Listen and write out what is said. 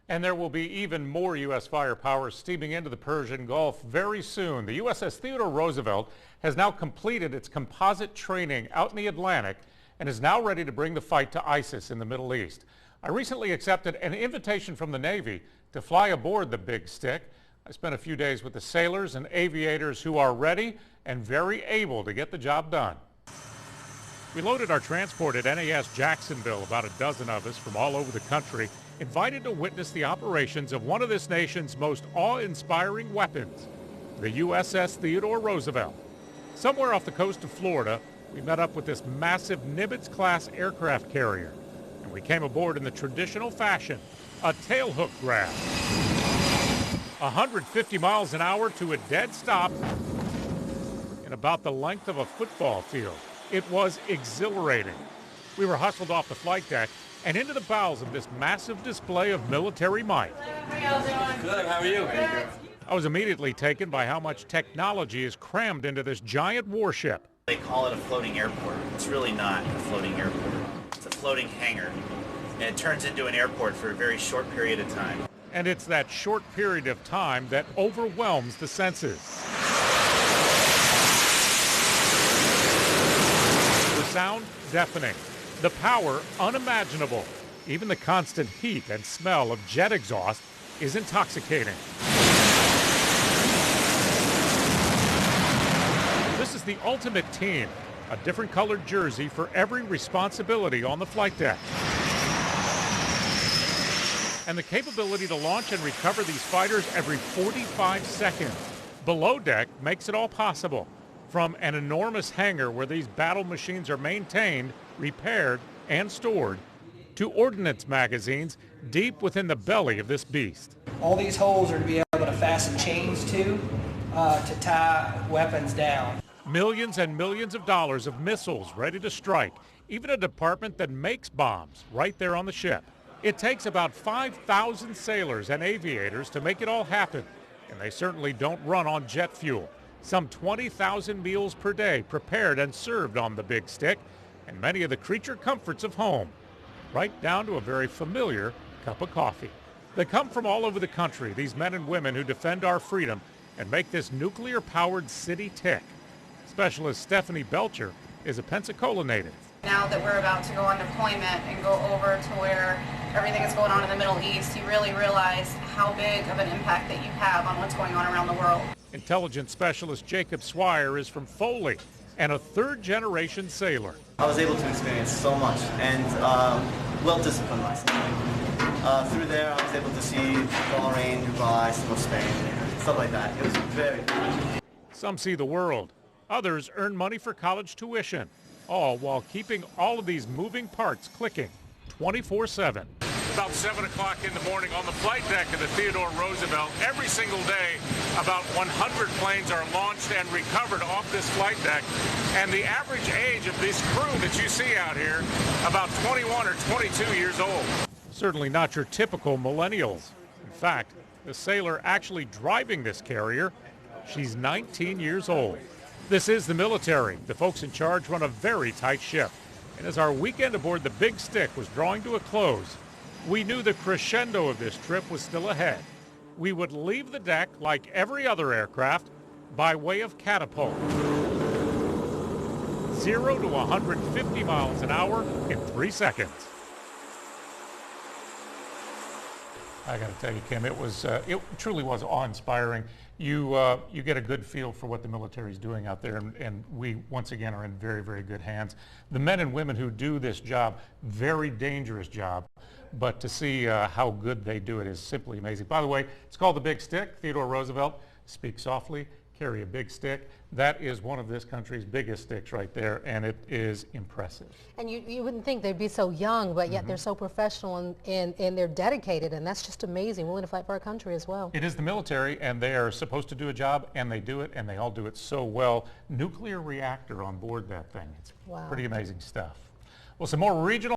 And there will be even more U.S. firepower steaming into the Persian Gulf very soon. The USS Theodore Roosevelt has now completed its composite training out in the Atlantic and is now ready to bring the fight to ISIS in the Middle East. I recently accepted an invitation from the Navy to fly aboard the Big Stick. I spent a few days with the sailors and aviators who are ready and very able to get the job done. We loaded our transport at NAS Jacksonville, about a dozen of us from all over the country, invited to witness the operations of one of this nation's most awe-inspiring weapons, the USS Theodore Roosevelt. Somewhere off the coast of Florida, we met up with this massive Nimitz-class aircraft carrier, and we came aboard in the traditional fashion, a tailhook grab. 150 miles an hour to a dead stop in about the length of a football field. It was exhilarating. We were hustled off the flight deck and into the bowels of this massive display of military might. How y'all doing? Good, how are you? I was immediately taken by how much technology is crammed into this giant warship. They call it a floating airport. It's really not a floating airport. It's a floating hangar. And it turns into an airport for a very short period of time. And it's that short period of time that overwhelms the senses. The sound, deafening. The power, unimaginable. Even the constant heat and smell of jet exhaust is intoxicating. This is the ultimate team, a different colored jersey for every responsibility on the flight deck. And the capability to launch and recover these fighters every 45 seconds. Below deck makes it all possible. From an enormous hangar where these battle machines are maintained, repaired, and stored, to ordnance magazines deep within the belly of this beast. All these holes are to be able to fasten chains to tie weapons down. Millions and millions of dollars of missiles ready to strike. Even a department that makes bombs right there on the ship. It takes about 5,000 sailors and aviators to make it all happen, and they certainly don't run on jet fuel. Some 20,000 meals per day prepared and served on the Big Stick, and many of the creature comforts of home, right down to a very familiar cup of coffee. They come from all over the country, these men and women who defend our freedom and make this nuclear-powered city tick. Specialist Stephanie Belcher is a Pensacola native. Now that we're about to go on deployment and go over to where everything is going on in the Middle East, you really realize how big of an impact that you have on what's going on around the world. Intelligence specialist Jacob Swire is from Foley and a third-generation sailor. I was able to experience so much and well-disciplined myself. Through there, I was able to see Bahrain, Dubai, some of Spain, stuff like that. It was very good. Some see the world. Others earn money for college tuition, all while keeping all of these moving parts clicking 24/7. About 7 o'clock in the morning on the flight deck of the Theodore Roosevelt, every single day, about 100 planes are launched and recovered off this flight deck. And the average age of this crew that you see out here, about 21 or 22 years old. Certainly not your typical millennials. In fact, the sailor actually driving this carrier, she's 19 years old. This is the military. The folks in charge run a very tight ship. And as our weekend aboard the Big Stick was drawing to a close, we knew the crescendo of this trip was still ahead. We would leave the deck like every other aircraft by way of catapult. 0 to 150 miles an hour in 3 seconds. I got to tell you, Kim, it truly was awe-inspiring. You get a good feel for what the military is doing out there, and we once again are in very, very good hands. The men and women who do this job, very dangerous job, but to see how good they do it is simply amazing. By the way, it's called the Big Stick. Theodore Roosevelt, speak softly, carry a big stick. That is one of this country's biggest sticks right there, and it is impressive. And you wouldn't think they'd be so young, but yet they're so professional and they're dedicated, and that's just amazing, willing to fight for our country as well. It is the military, and they are supposed to do a job, and they do it, and they all do it so well. Nuclear reactor on board that thing. It's pretty amazing stuff. Well, some more regional